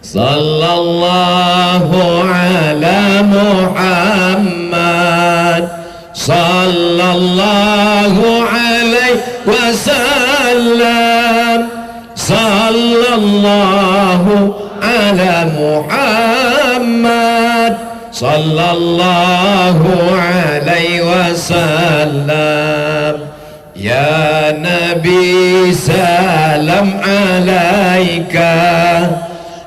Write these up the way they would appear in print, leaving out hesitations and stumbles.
sallallahu ala Muhammad, sallallahu alaihi wasallam, sallallahu ala Muhammad, sallallahu alaihi wasallam. Ya Nabi salam alaika,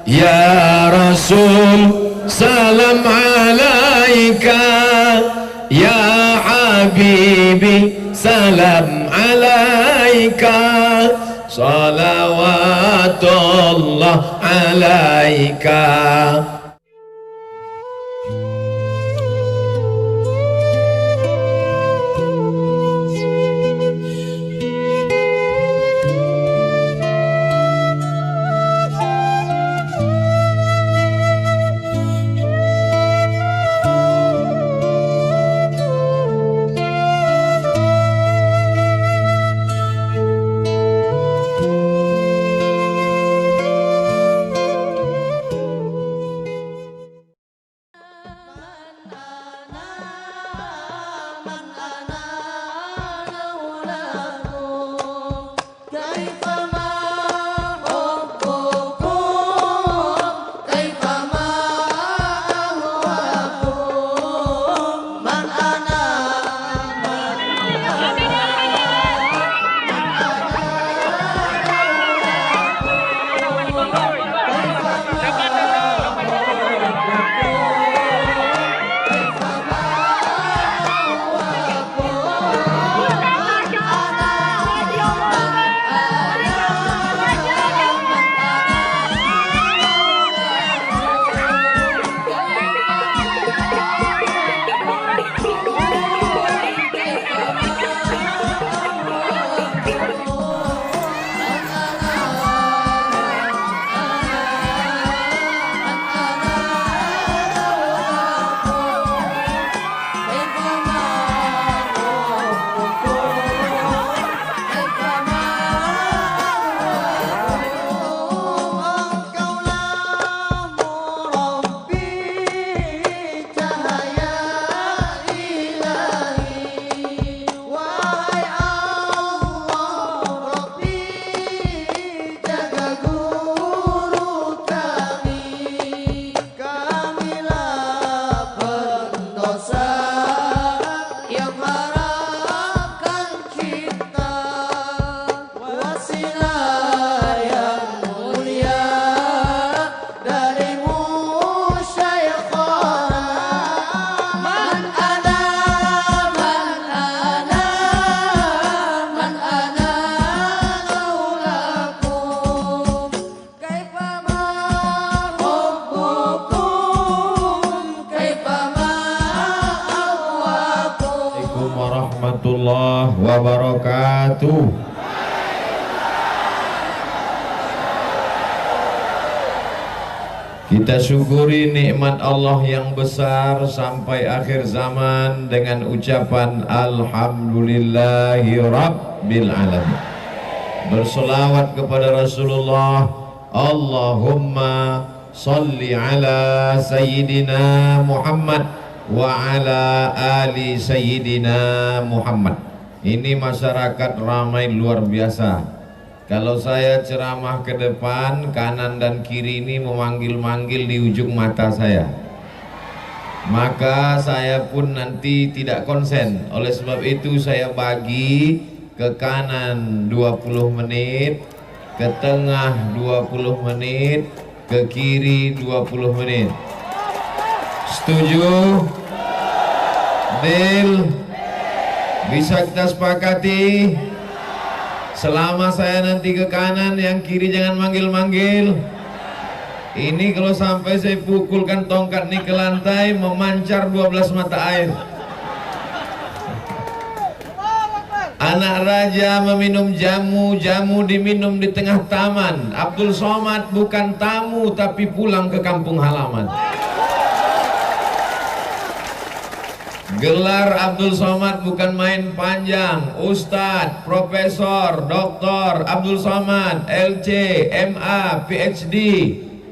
ya Rasul salam alaika, ya Habibi salam alaika, salawatullah alaika. Warahmatullahi wabarakatuh. Kita syukuri nikmat Allah yang besar sampai akhir zaman dengan ucapan Alhamdulillahi Rabbil Alamin. Berselawat kepada Rasulullah. Allahumma salli ala Sayyidina Muhammad wa ala ali Sayyidina Muhammad. Ini masyarakat ramai luar biasa. Kalau saya ceramah ke depan, kanan dan kiri ini memanggil-manggil di ujung mata saya, maka saya pun nanti tidak konsen. Oleh sebab itu saya bagi ke kanan 20 menit, ke tengah 20 menit, ke kiri 20 menit. Setuju? Deal? Bisa kita sepakati? Selama saya nanti ke kanan, yang kiri jangan manggil-manggil. Ini kalau sampai saya pukulkan tongkat ini ke lantai, memancar 12 mata air. Anak raja meminum jamu, jamu diminum di tengah taman. Abdul Somad bukan tamu tapi pulang ke kampung halaman. Gelar Abdul Somad bukan main panjang. Ustadz, Profesor, Doktor Abdul Somad, LC, MA, PhD.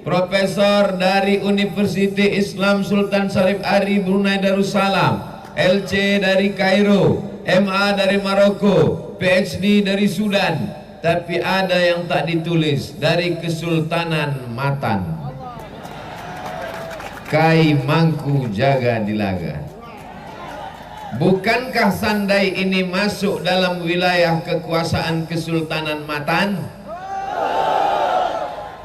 Profesor dari Universitas Islam Sultan Syarif Ari Brunei Darussalam, LC dari Kairo, MA dari Maroko, PhD dari Sudan, tapi ada yang tak ditulis, dari Kesultanan Matan. Kai Mangku Jaga Dilaga. Bukankah Sandai ini masuk dalam wilayah kekuasaan Kesultanan Matan?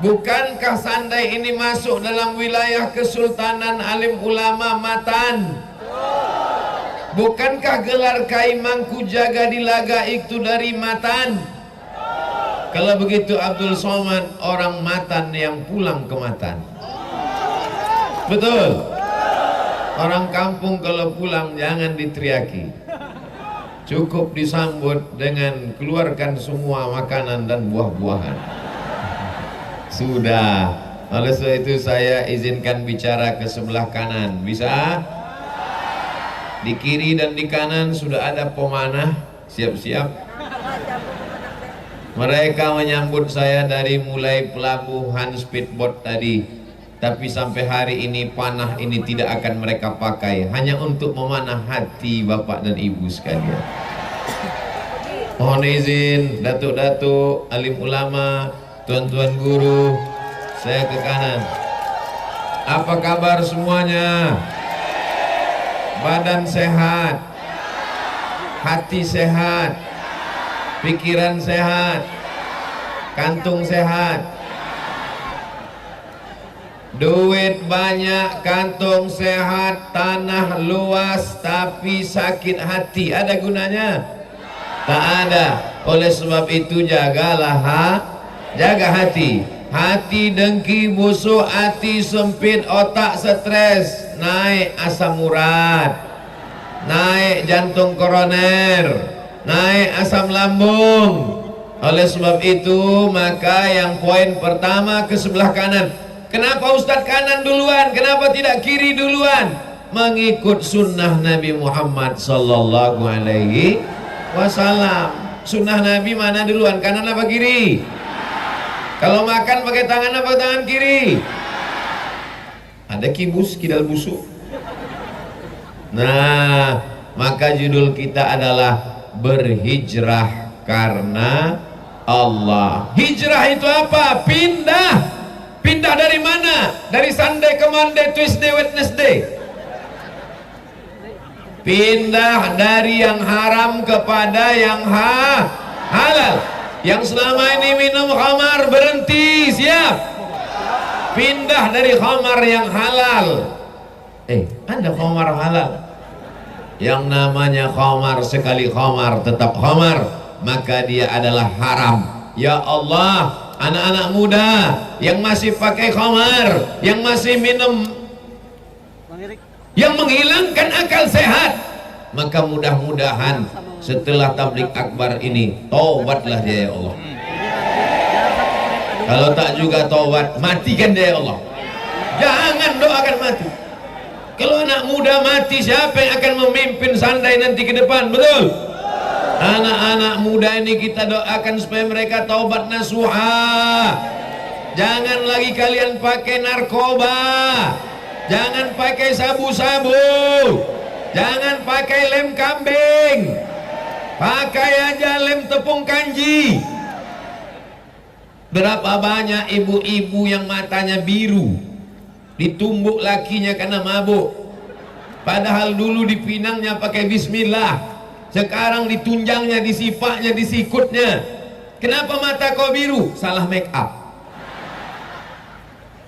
Bukankah Sandai ini masuk dalam wilayah Kesultanan Alim Ulama Matan? Bukankah gelar Kai Mangku Jaga Dilaga itu dari Matan? Kalau begitu Abdul Somad orang Matan yang pulang ke Matan. Betul. Orang kampung kalau pulang jangan diteriaki, cukup disambut dengan keluarkan semua makanan dan buah-buahan. Sudah. Oleh sebab itu saya izinkan bicara ke sebelah kanan. Bisa? Di kiri dan di kanan sudah ada pemanah. Siap-siap. Mereka menyambut saya dari mulai pelabuhan speedboat tadi. Tapi sampai hari ini panah ini tidak akan mereka pakai, hanya untuk memanah hati bapak dan ibu sekalian. Mohon izin datuk-datuk, alim ulama, tuan-tuan guru, saya ke kanan. Apa kabar semuanya? Badan sehat, hati sehat, pikiran sehat, kantung sehat. Duit banyak, kantong sehat, tanah luas, tapi sakit hati. Ada gunanya? Tak ada. Oleh sebab itu jagalah jaga hati. Hati dengki, busuk, hati sempit, otak stres, naik asam urat, naik jantung koroner, naik asam lambung. Oleh sebab itu maka yang poin pertama ke sebelah kanan. Kenapa Ustadz kanan duluan? Kenapa tidak kiri duluan? Mengikut sunnah Nabi Muhammad sallallahu alaihi wasallam. Sunnah Nabi mana duluan? Kanan apa kiri? Kalau makan pakai tangan apa tangan kiri? Ada kibus, kidal busuk. Nah, maka judul kita adalah berhijrah karena Allah. Hijrah itu apa? Pindah. Pindah dari mana? Dari Sunday ke Monday, Tuesday, Wednesday. Pindah dari yang haram kepada yang halal. Yang selama ini minum khamar berhenti, siap. Pindah dari khamar yang halal. Ada khamar halal. Yang namanya khamar, sekali khamar tetap khamar, maka dia adalah haram. Ya Allah, anak-anak muda yang masih pakai khamar, yang masih minum, yang menghilangkan akal sehat, maka mudah-mudahan setelah tablik akbar ini taubatlah dia ya Allah. Kalau tak juga taubat, matikan dia ya Allah. Jangan doakan mati. Kalau anak muda mati, siapa yang akan memimpin Sandai nanti ke depan? Betul? Anak-anak muda ini kita doakan supaya mereka taubat nasuha. Jangan lagi kalian pakai narkoba, jangan pakai sabu-sabu, jangan pakai lem kambing, pakai aja lem tepung kanji. Berapa banyak ibu-ibu yang matanya biru, ditumbuk lakinya karena mabuk, padahal dulu dipinangnya pakai bismillah, sekarang ditunjangnya, disipaknya, disikutnya. Kenapa mata kau biru? Salah make up.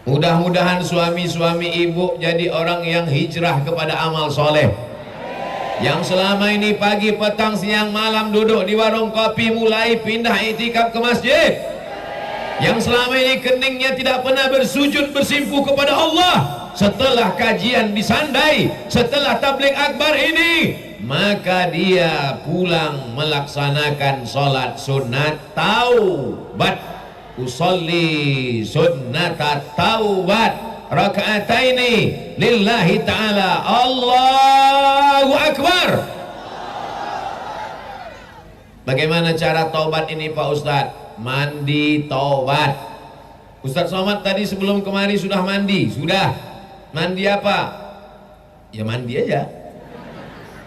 Mudah-mudahan suami-suami ibu jadi orang yang hijrah kepada amal soleh. Yang selama ini pagi, petang, siang, malam duduk di warung kopi, mulai pindah iktikaf ke masjid. Yang selama ini keningnya tidak pernah bersujud bersimpuh kepada Allah, setelah kajian di Sandai, setelah tabligh akbar ini, maka dia pulang melaksanakan sholat sunat taubat. Usolli sunnat taubat raka'ataini lillahi ta'ala. Allahu Akbar. Bagaimana cara taubat ini Pak Ustadz? Mandi taubat. Ustadz Somad tadi sebelum kemari sudah mandi? Sudah. Mandi apa? Ya mandi aja.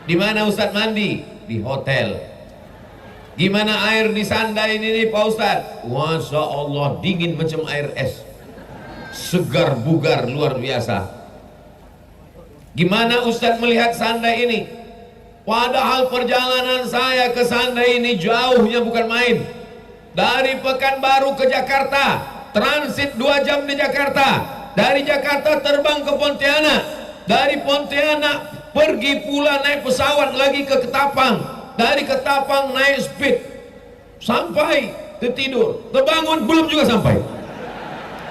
Di mana Ustadz mandi? Di hotel. Gimana air di Sandai ini nih Pak Ustadz? Masya Allah, dingin macam air es, segar bugar luar biasa. Gimana Ustadz melihat Sandai ini? Padahal perjalanan saya ke Sandai ini jauhnya bukan main. Dari Pekanbaru ke Jakarta, transit 2 jam di Jakarta. Dari Jakarta terbang ke Pontianak. Dari Pontianak pergi pula naik pesawat lagi ke Ketapang. Dari Ketapang naik speed sampai tertidur, terbangun belum juga sampai,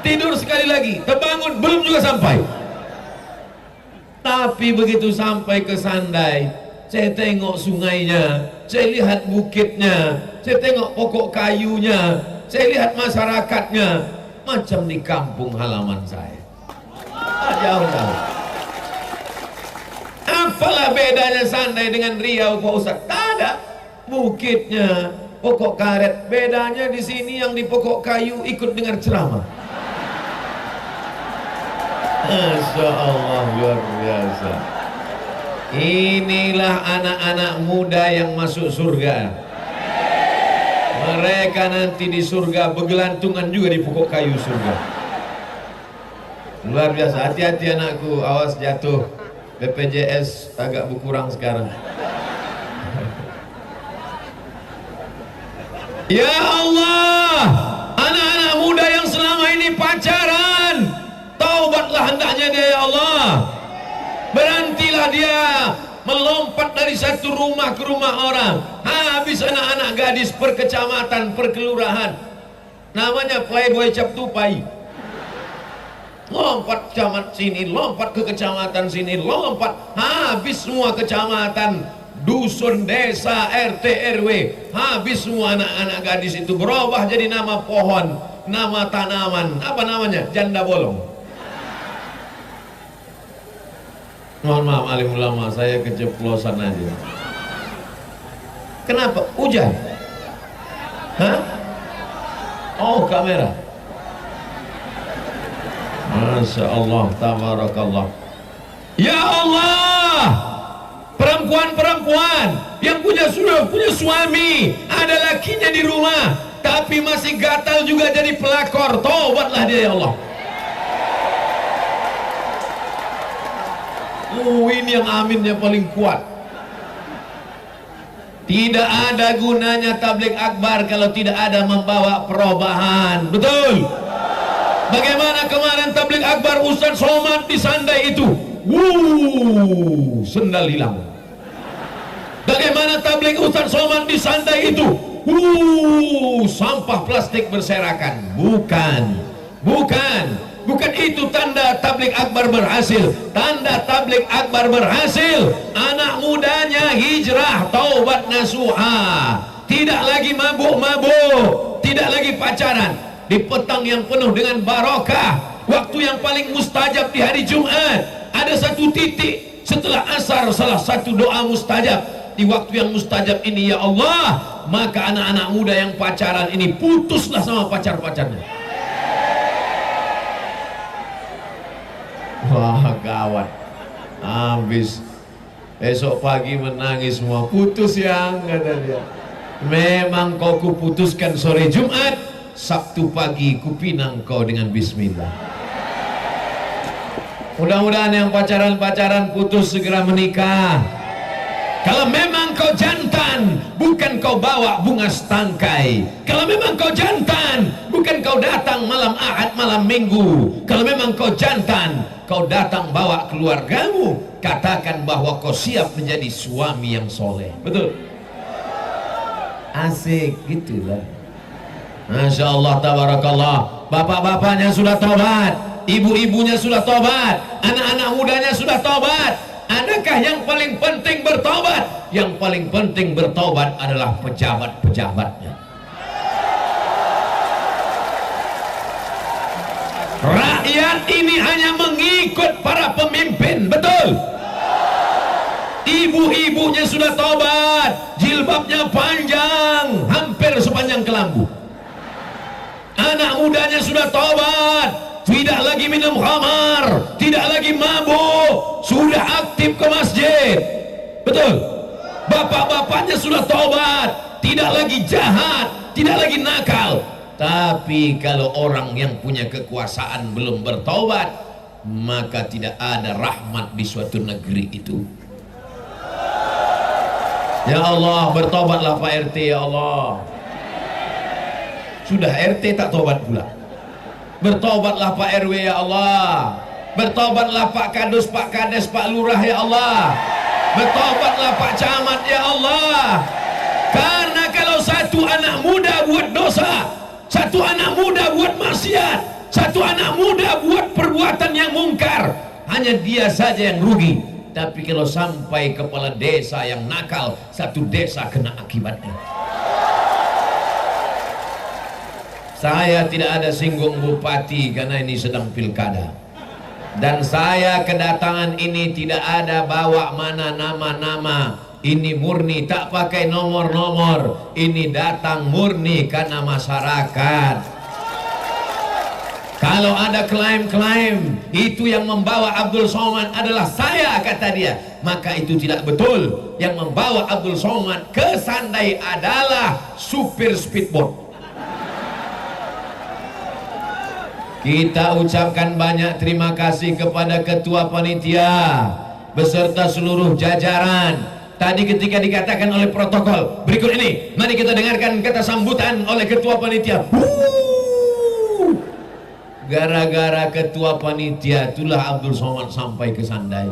tidur sekali lagi, terbangun belum juga sampai. Tapi begitu sampai ke Sandai, saya tengok sungainya, saya lihat bukitnya, saya tengok pokok kayunya, saya lihat masyarakatnya, macam di kampung halaman saya. Jauh-jauh. Apalah bedanya Sandai dengan Riau Pak Ustaz? Tak ada. Bukitnya, pokok karet. Bedanya di sini yang di pokok kayu ikut dengar ceramah. Masya Allah, luar biasa. Inilah anak-anak muda yang masuk surga. Mereka nanti di surga bergelantungan juga di pokok kayu surga. Luar biasa. Hati-hati anakku, awas jatuh. BPJS agak berkurang sekarang. Ya Allah, anak-anak muda yang selama ini pacaran, taubatlah hendaknya dia ya Allah. Berhentilah dia melompat dari satu rumah ke rumah orang. Habis anak-anak gadis per kecamatan, per kelurahan. Namanya playboy cap tupai. Lompat camat sini, lompat ke kecamatan sini, lompat habis semua kecamatan, dusun, desa, RT, RW, habis semua anak-anak gadis itu berubah jadi nama pohon, nama tanaman, apa namanya? Janda bolong. Mohon maaf alim ulama, saya keceplosan aja. Kenapa? Hujan? Hah? Oh, kamera. Masya Allah, tabarakallah. Ya Allah, perempuan-perempuan yang punya suami, ada lakinya di rumah, tapi masih gatal juga jadi pelakor, taubatlah dia ya Allah. Ini yang aminnya paling kuat. Tidak ada gunanya tabligh akbar kalau tidak ada membawa perubahan. Betul? Bagaimana kemarin tabligh akbar Ustadz Somad di Sandai itu? Sendal hilang. Bagaimana tabligh Ustadz Somad di Sandai itu? Sampah plastik berserakan. Bukan itu tanda tabligh akbar berhasil. Tanda tabligh akbar berhasil, anak mudanya hijrah, taubat nasuha, tidak lagi mabuk-mabuk, tidak lagi pacaran. Di petang yang penuh dengan barokah, waktu yang paling mustajab di hari Jumat, ada satu titik setelah asar, salah satu doa mustajab. Di waktu yang mustajab ini ya Allah, maka anak-anak muda yang pacaran ini putuslah sama pacar-pacarnya. Wah gawat, habis besok pagi menangis semua, putus yang kata dia. Memang kau kuputuskan sore Jumat, Sabtu pagi kupinang kau dengan bismillah. Mudah-mudahan yang pacaran-pacaran putus segera menikah. Kalau memang kau jantan, bukan kau bawa bunga setangkai. Kalau memang kau jantan, bukan kau datang malam Ahad, malam Minggu. Kalau memang kau jantan, kau datang bawa keluargamu. Katakan bahwa kau siap menjadi suami yang soleh. Betul? Asik gitulah. Masya Allah, tabarakallah. Bapak-bapaknya sudah tobat, ibu-ibunya sudah tobat, anak-anak mudanya sudah tobat. Adakah yang paling penting bertobat? Yang paling penting bertobat adalah pejabat-pejabatnya. Rakyat ini hanya mengikut para pemimpin, betul? Ibu-ibunya sudah tobat, jilbabnya panjang, hampir sepanjang kelambu. anak mudanya sudah tobat, tidak lagi minum khamar, tidak lagi mabuk, sudah aktif ke masjid. Betul? Bapak-bapaknya sudah tobat, tidak lagi jahat, tidak lagi nakal. Tapi kalau orang yang punya kekuasaan belum bertobat, maka tidak ada rahmat di suatu negeri itu. Ya Allah, bertobatlah Pak RT, ya Allah. Sudah RT tak tobat pula. Bertobatlah Pak RW, ya Allah. Bertobatlah Pak Kadus, Pak Kades, Pak Lurah, ya Allah. Bertobatlah Pak Camat, ya Allah. Karena kalau satu anak muda buat dosa, satu anak muda buat maksiat, satu anak muda buat perbuatan yang mungkar, hanya dia saja yang rugi. Tapi kalau sampai kepala desa yang nakal, satu desa kena akibatnya. Saya tidak ada singgung bupati karena ini sedang pilkada. Dan saya kedatangan ini tidak ada bawa mana nama-nama. Ini murni, tak pakai nomor-nomor. Ini datang murni karena masyarakat. Kalau ada klaim-klaim itu yang membawa Abdul Somad adalah saya, kata dia, maka itu tidak betul. Yang membawa Abdul Somad ke Sandai adalah supir speedboat. Kita ucapkan banyak terima kasih kepada ketua panitia beserta seluruh jajaran. Tadi ketika dikatakan oleh protokol, berikut ini mari kita dengarkan kata sambutan oleh ketua panitia. Gara-gara ketua panitia itulah Abdul Somad sampai ke Sandai.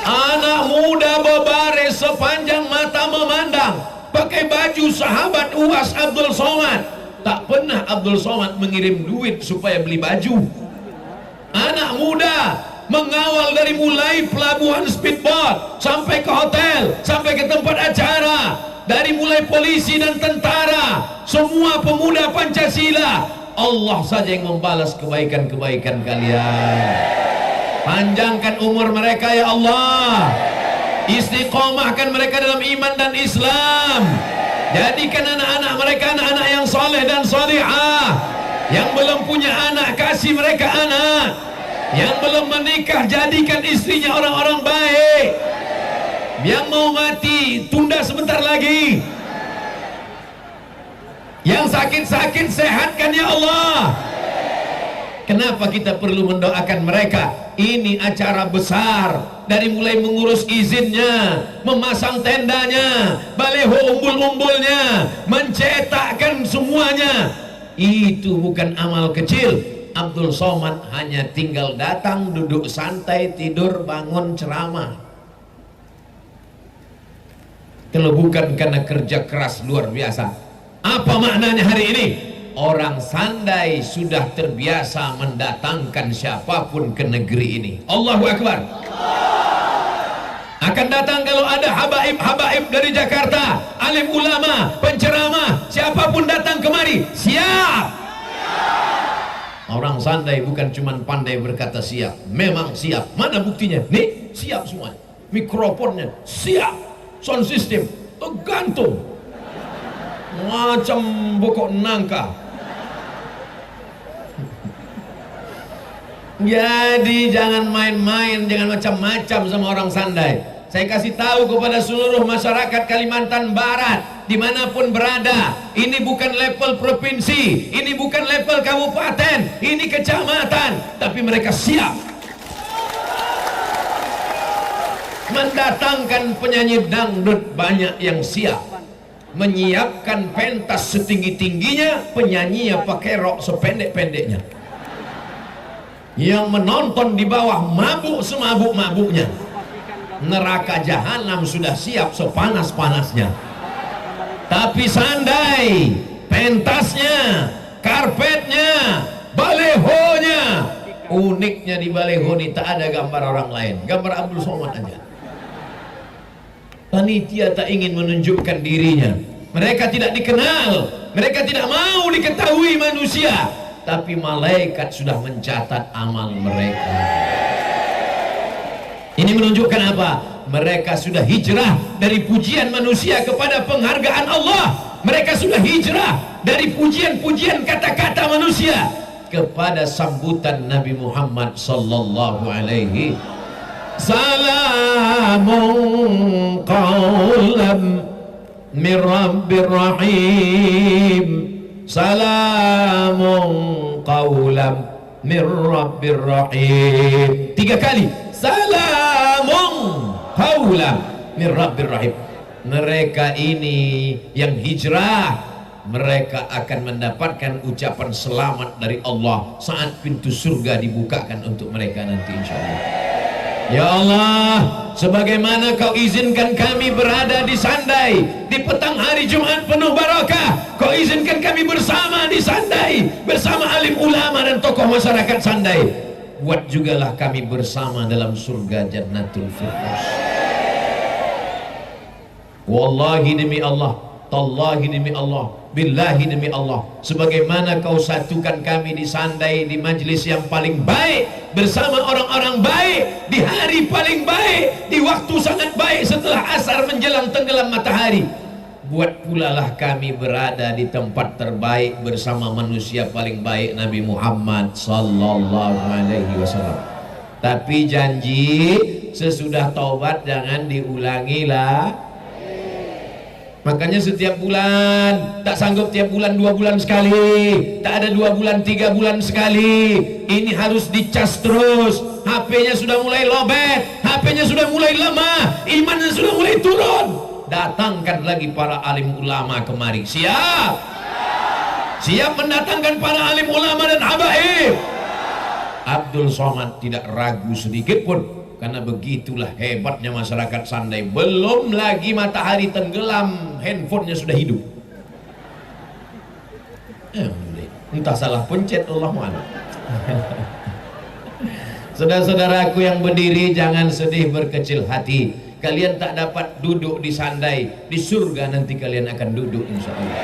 Anak muda berbaris sepanjang mata memandang, pakai baju sahabat UAS Abdul Somad. Tak pernah Abdul Somad mengirim duit supaya beli baju. Anak muda mengawal dari mulai pelabuhan speedboat sampai ke hotel, sampai ke tempat acara. Dari mulai polisi dan tentara, semua pemuda Pancasila, Allah saja yang membalas kebaikan-kebaikan kalian. Panjangkan umur mereka ya Allah, istiqomahkan mereka dalam iman dan Islam. Jadikan anak-anak mereka anak-anak yang soleh dan solihah. Yang belum punya anak, kasih mereka anak. Yang belum menikah, jadikan istrinya orang-orang baik. Yang mau mati, tunda sebentar lagi. Yang sakit-sakit, sehatkan ya Allah. Kenapa kita perlu mendoakan mereka? Ini acara besar. Dari mulai mengurus izinnya, memasang tendanya, baleho umbul-umbulnya, mencetakkan semuanya. Itu bukan amal kecil. Abdul Somad hanya tinggal datang, duduk santai, tidur, bangun, ceramah. Kalau bukan karena kerja keras luar biasa. Apa maknanya hari ini? Orang Sandai sudah terbiasa mendatangkan siapapun ke negeri ini. Allahu Akbar. Akan datang kalau ada habaib-habaib dari Jakarta, alim ulama, penceramah, siapapun datang kemari, siap. Orang Sandai bukan cuma pandai berkata siap, memang siap. Mana buktinya? Nih, siap semua. Mikrofonnya siap, sound system tergantung macam pokok nangka. Jadi jangan main-main, jangan macam-macam sama orang Sandai. Saya kasih tahu kepada seluruh masyarakat Kalimantan Barat, dimanapun berada, ini bukan level provinsi, ini bukan level kabupaten, ini kecamatan, tapi mereka siap mendatangkan penyanyi dangdut banyak yang siap, menyiapkan pentas setinggi-tingginya, penyanyinya pakai rok sependek-pendeknya, yang menonton di bawah mabuk semabuk-mabuknya. Neraka jahanam sudah siap sepanas-panasnya. Tapi Sandai, pentasnya, karpetnya, balehonya, uniknya di baleho ini tak ada gambar orang lain, gambar Abdul Somad aja. Panitia tak ingin menunjukkan dirinya, mereka tidak dikenal, mereka tidak mau diketahui manusia, tapi malaikat sudah mencatat amal mereka. Ini menunjukkan apa? Mereka sudah hijrah dari pujian manusia kepada penghargaan Allah. Mereka sudah hijrah dari pujian-pujian kata-kata manusia kepada sambutan Nabi Muhammad sallallahu alaihi. Salamun qawlam min Rabbir Rahim, salamun qawlam min Rabbir Rahim. 3 kali, salamun qawlam min Rabbir Rahim. Mereka ini yang hijrah, mereka akan mendapatkan ucapan selamat dari Allah saat pintu surga dibukakan untuk mereka nanti insyaallah. Ya Allah, sebagaimana kau izinkan kami berada di Sandai di petang hari Jumat penuh barakah, kau izinkan kami bersama di Sandai bersama alim ulama dan tokoh masyarakat Sandai, buat jugalah kami bersama dalam surga Jannatul Firdaus. Wallahi demi Allah, tallahi demi Allah, billahi demi Allah, sebagaimana kau satukan kami di Sandai di majlis yang paling baik bersama orang-orang baik di hari paling baik, di waktu sangat baik setelah asar menjelang tenggelam matahari, buat pula lah kami berada di tempat terbaik bersama manusia paling baik Nabi Muhammad sallallahu alaihi wasallam. Tapi janji sesudah taubat jangan diulangi lah. Makanya setiap bulan, tak sanggup tiap bulan 2 bulan sekali, tak ada 2 bulan 3 bulan sekali, ini harus dicas terus. HP-nya sudah mulai lobet, HP-nya sudah mulai lemah, imannya sudah mulai turun. Datangkan lagi para alim ulama kemari. Siap? Siap mendatangkan para alim ulama dan habaib. Abdul Somad tidak ragu sedikit pun, karena begitulah hebatnya masyarakat Sandai. Belum lagi matahari tenggelam, handphonenya sudah hidup. Entah salah pencet, Allahu a'lam. Saudara-saudaraku yang berdiri, jangan sedih berkecil hati. Kalian tak dapat duduk di Sandai, di surga nanti kalian akan duduk insyaallah.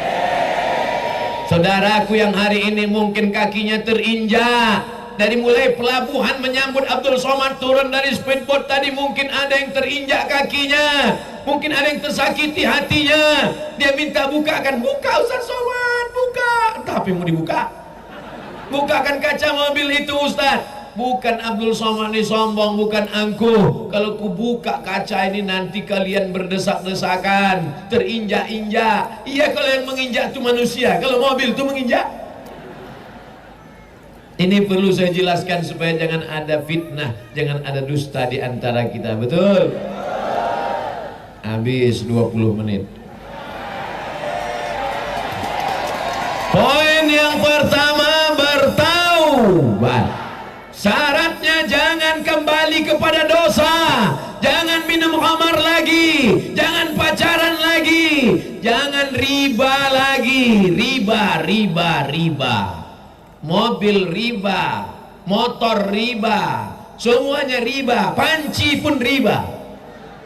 Saudaraku yang hari ini mungkin kakinya terinjak, dari mulai pelabuhan menyambut Abdul Somad turun dari speedboat tadi, mungkin ada yang terinjak kakinya, mungkin ada yang tersakiti hatinya. Dia minta bukakan, buka Ustaz Somad, buka. Tapi mau dibuka, bukakan kaca mobil itu Ustaz. Bukan Abdul Somad ini sombong, bukan angkuh. Kalau ku buka kaca ini nanti kalian berdesak-desakan, terinjak-injak. Iya, kalau yang menginjak itu manusia, kalau mobil itu menginjak. Ini perlu saya jelaskan supaya jangan ada fitnah, jangan ada dusta di antara kita. Betul? Habis 20 menit. Poin yang pertama, bertaubat. Syaratnya jangan kembali kepada dosa, jangan minum khamar lagi, jangan pacaran lagi, jangan riba lagi. Riba. Mobil riba, motor riba, semuanya riba, panci pun riba.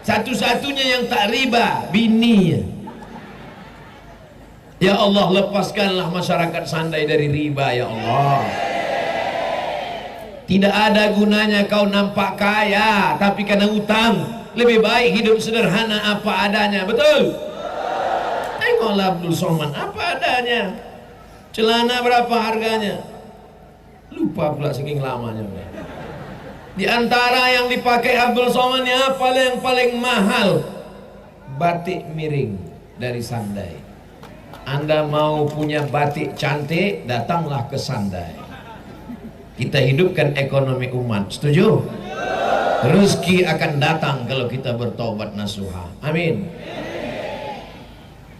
Satu-satunya yang tak riba, bininya. Ya Allah, lepaskanlah masyarakat Sandai dari riba ya Allah. Tidak ada gunanya kau nampak kaya tapi karena utang. Lebih baik hidup sederhana apa adanya. Betul? Tengoklah Abdul Somad apa adanya. Celana berapa harganya? Lupa pula saking lamanya. Di antara yang dipakai Abdul Somad apa yang paling mahal? Batik miring dari Sandai. Anda mau punya batik cantik, datanglah ke Sandai. Kita hidupkan ekonomi umat. Setuju? Rezeki akan datang kalau kita bertobat nasuha. Amin.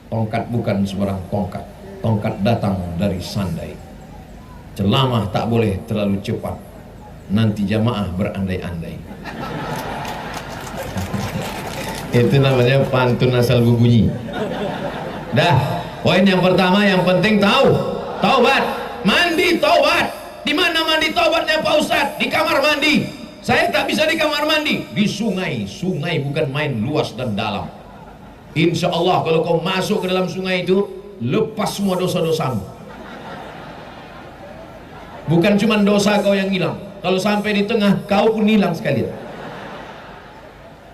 Tongkat bukan sebarang tongkat. Tongkat datang dari Sandai. Ceramah tak boleh terlalu cepat, nanti jamaah berandai-andai. Itu namanya pantun asal berbunyi. Dah, poin yang pertama yang penting tahu, taubat, mandi taubat. Di mana mandi taubatnya Pak Ustadz? Di kamar mandi. Saya tak bisa di kamar mandi, di sungai. Sungai bukan main luas dan dalam. Insya Allah kalau kau masuk ke dalam sungai itu, lepas semua dosa-dosamu. Bukan cuma dosa kau yang hilang, kalau sampai di tengah kau pun hilang sekalian.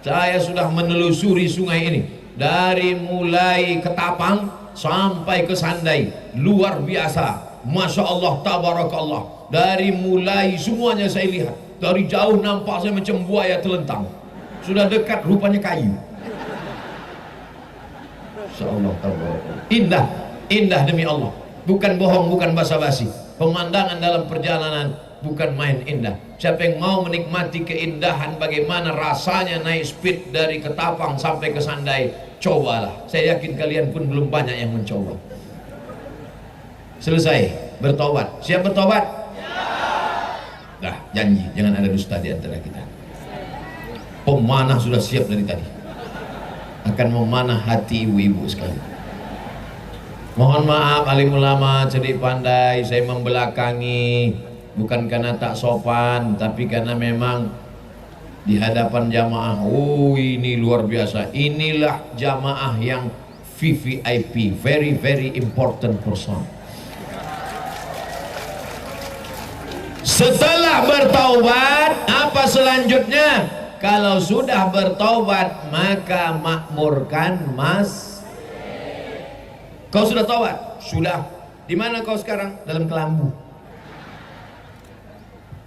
Saya sudah menelusuri sungai ini dari mulai Ketapang sampai ke Sandai, luar biasa. Masya Allah, tabarakallah. Dari mulai semuanya saya lihat, dari jauh nampak saya macam buaya telentang, sudah dekat rupanya kayu. Masya Allah, tabarakallah. Indah, indah demi Allah, bukan bohong, bukan basa-basi. Pemandangan dalam perjalanan bukan main indah. Siapa yang mau menikmati keindahan bagaimana rasanya naik speed dari Ketapang sampai ke Sandai, cobalah. Saya yakin kalian pun belum banyak yang mencoba. Selesai bertobat, siap bertobat? Nah, janji jangan ada dusta di antara kita. Pemanah sudah siap dari tadi, akan memanah hati ibu-ibu sekali. Mohon maaf alim ulama, cerdik pandai, saya membelakangi bukan karena tak sopan, tapi karena memang di hadapan jamaah, oh ini luar biasa, inilah jamaah yang VVIP, very very important person. Setelah bertaubat, apa selanjutnya? Kalau sudah bertaubat, maka makmurkan mas. Kau sudah taubat? Sudah. Di mana kau sekarang? Dalam kelambu.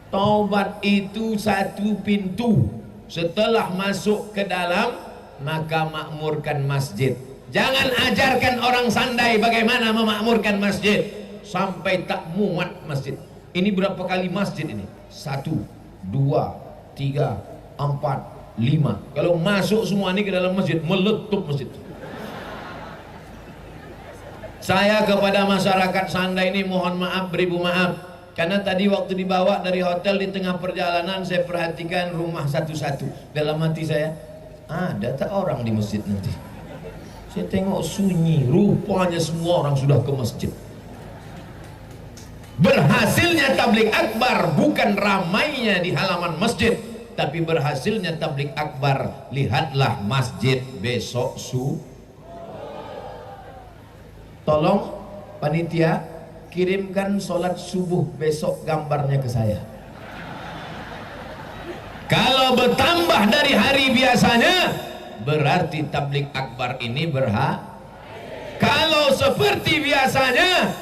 Taubat itu satu pintu. Setelah masuk ke dalam, maka makmurkan masjid. Jangan ajarkan orang Sandai bagaimana memakmurkan masjid sampai tak muat masjid. Ini berapa kali masjid ini? 1, 2, 3, 4, 5. Kalau masuk semua ini ke dalam masjid, meletup masjid. Saya kepada masyarakat Sandai ini mohon maaf, beribu maaf, karena tadi waktu dibawa dari hotel di tengah perjalanan saya perhatikan rumah satu-satu. Dalam hati saya, ada tak orang di masjid nanti? Saya tengok sunyi, rupanya semua orang sudah ke masjid. Berhasilnya tabligh akbar bukan ramainya di halaman masjid, tapi berhasilnya tabligh akbar, lihatlah masjid besok tolong panitia kirimkan sholat subuh besok gambarnya ke saya. Kalau bertambah dari hari biasanya, berarti tabligh akbar ini kalau seperti biasanya,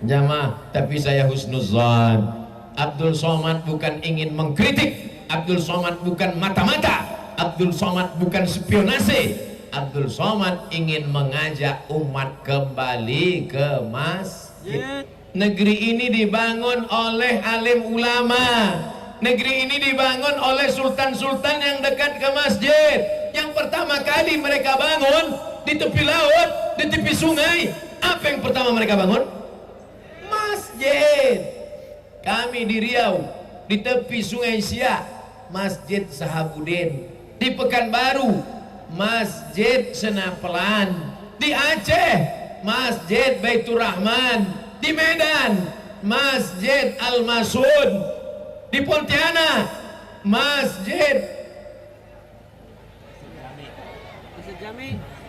jamaah, tapi saya husnuzan. Abdul Somad bukan ingin mengkritik, Abdul Somad bukan mata-mata, Abdul Somad bukan spionase. Abdul Somad ingin mengajak umat kembali ke masjid. Negeri ini dibangun oleh alim ulama. Negeri ini dibangun oleh sultan-sultan yang dekat ke masjid. Yang pertama kali mereka bangun di tepi laut, di tepi sungai, apa yang pertama mereka bangun? Masjid. Kami di Riau, di tepi sungai Siak, Masjid Sahabudin. Di Pekanbaru, Masjid Senapelan. Di Aceh, Masjid Baitur Rahman. Di Medan, Masjid Al-Masud. Di Pontianak, Masjid.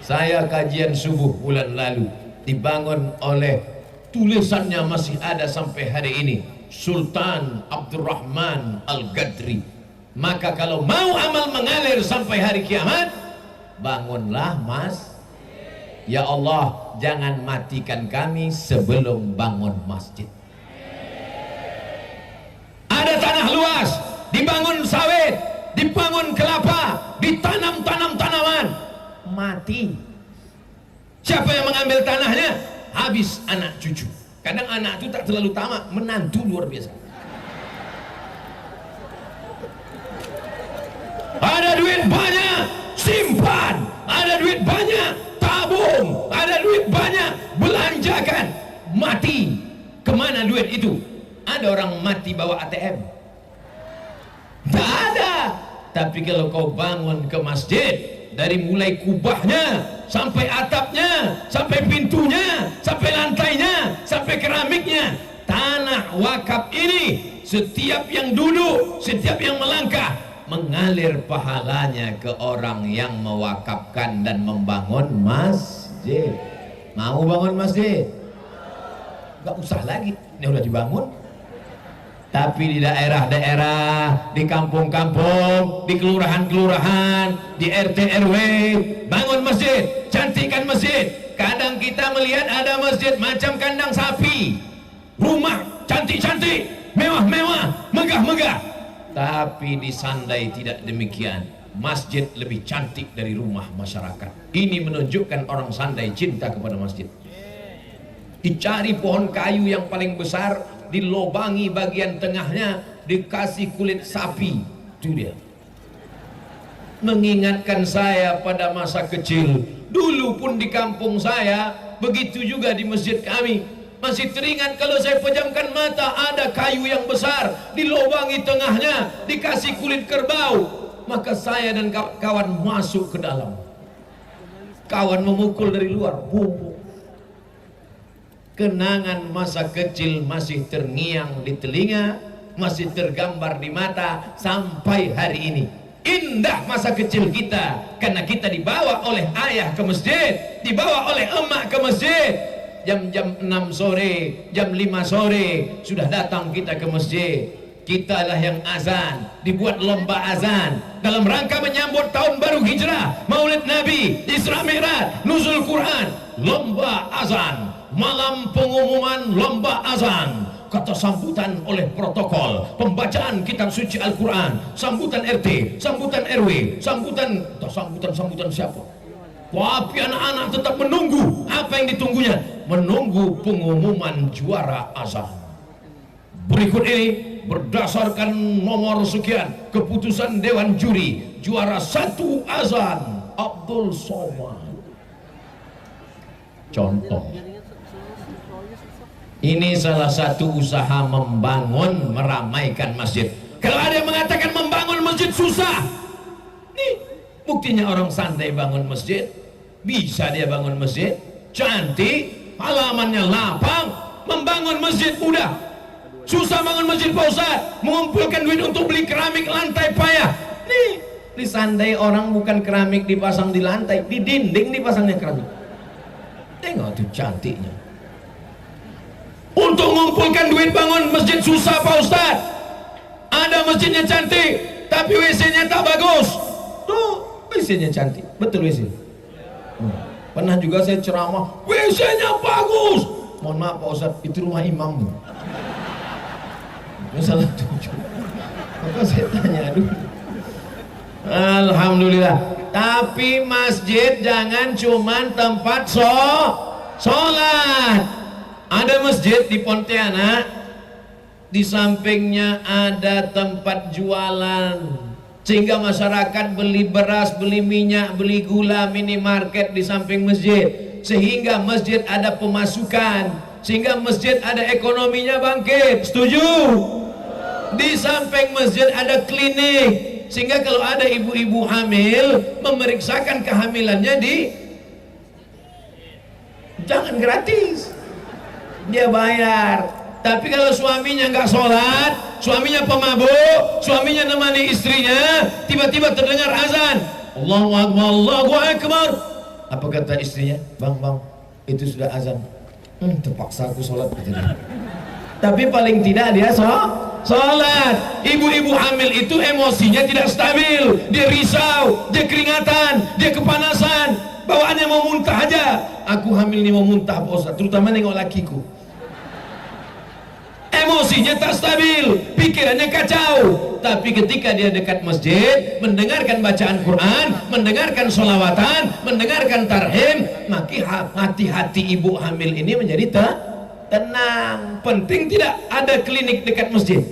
Saya kajian subuh bulan lalu, dibangun oleh, tulisannya masih ada sampai hari ini, Sultan Abdurrahman Al-Gadri. Maka kalau mau amal mengalir sampai hari kiamat, bangunlah mas. Ya Allah, jangan matikan kami sebelum bangun masjid. Ada tanah luas, dibangun sawit, dibangun kelapa, ditanam-tanam tanaman, mati. Siapa yang mengambil tanahnya? Habis anak cucu. Kadang anak itu tak terlalu tamak, menantu luar biasa. Ada duit banyak, simpan. Ada duit banyak, tabung. Ada duit banyak, belanjakan. Mati. Kemana duit itu? Ada orang mati bawa ATM? Tak ada. Tapi kalau kau bangun ke masjid, dari mulai kubahnya, sampai atapnya, sampai pintunya, sampai lantainya, sampai keramiknya, tanah wakaf ini, setiap yang duduk, setiap yang melangkah, mengalir pahalanya ke orang yang mewakafkan dan membangun masjid. Mau bangun masjid? Gak usah lagi, ini udah dibangun. Tapi di daerah-daerah, di kampung-kampung, di kelurahan-kelurahan, di RT RW, bangun masjid, cantikkan masjid. Kadang kita melihat ada masjid macam kandang sapi, rumah cantik-cantik, mewah-mewah, megah-megah. Tapi di Sandai tidak demikian. Masjid lebih cantik dari rumah masyarakat. Ini menunjukkan orang Sandai cinta kepada masjid. Dicari pohon kayu yang paling besar, dilobangi bagian tengahnya, dikasih kulit sapi. Itu dia. Mengingatkan saya pada masa kecil. Dulu pun di kampung saya, begitu juga di masjid kami. Masih teringat kalau saya pejamkan mata, ada kayu yang besar, dilobangi tengahnya, dikasih kulit kerbau. Maka saya dan kawan masuk ke dalam. Kawan memukul dari luar, bubuk. Kenangan masa kecil masih terngiang di telinga, masih tergambar di mata sampai hari ini. Indah masa kecil kita, karena kita dibawa oleh ayah ke masjid, dibawa oleh emak ke masjid. Jam-jam 6 sore, jam 5 sore sudah datang kita ke masjid. Kitalah yang azan, dibuat lomba azan dalam rangka menyambut tahun baru hijrah, Maulid Nabi, Isra Mi'raj, Nuzul Quran, lomba azan. Malam pengumuman lomba azan, kata sambutan oleh protokol, pembacaan kitab suci Al-Quran, sambutan RT, sambutan RW, sambutan siapa? Tapi anak-anak tetap menunggu. Apa yang ditunggunya? Menunggu pengumuman juara azan. Berikut ini berdasarkan nomor sekian, keputusan Dewan Juri, juara 1 azan Abdul Somad. Contoh, ini salah satu usaha membangun, meramaikan masjid. Kalau ada yang mengatakan membangun masjid susah, nih buktinya orang Sandai bangun masjid. Bisa dia bangun masjid cantik, halamannya lapang. Membangun masjid mudah, susah bangun masjid Pak Ustaz. Mengumpulkan duit untuk beli keramik lantai payah. Nih di Sandai orang bukan keramik dipasang di lantai, di dinding dipasangnya keramik. Tengok tuh cantiknya. Untuk mengumpulkan duit bangun masjid susah Pak Ustaz. Ada masjidnya cantik, tapi WC-nya tak bagus. Tuh, WC-nya cantik, betul WC. Pernah juga saya ceramah, WC-nya bagus. Mohon maaf Pak Ustaz, itu rumah imam. Salah tujuh. Maka saya tanya dulu. Alhamdulillah. Tapi masjid jangan cuman tempat sholat. Ada masjid di Pontianak, di sampingnya ada tempat jualan, sehingga masyarakat beli beras, beli minyak, beli gula, minimarket di samping masjid, sehingga masjid ada pemasukan, sehingga masjid ada ekonominya bangkit. Setuju? Di samping masjid ada klinik, sehingga kalau ada ibu-ibu hamil memeriksakan kehamilannya jangan gratis, dia bayar. Tapi kalau suaminya nggak sholat, suaminya pemabuk, suaminya nemani istrinya, tiba-tiba terdengar azan, Allahu Akbar, Allahu Akbar. Apa kata istrinya? Bang, itu sudah azan. Terpaksa aku sholat. Tapi paling tidak dia sholat. Ibu-ibu hamil itu emosinya tidak stabil, dia risau, dia keringatan, dia kepanasan, bawaannya mau muntah aja. Aku hamil ini mau muntah Pak Ustaz, terutama nengok lakiku. Emosinya tak stabil, pikirannya kacau. Tapi ketika dia dekat masjid, mendengarkan bacaan Quran, mendengarkan sholawatan, mendengarkan tarhim, maka hati-hati ibu hamil ini menjadi tenang. Penting tidak ada klinik dekat masjid?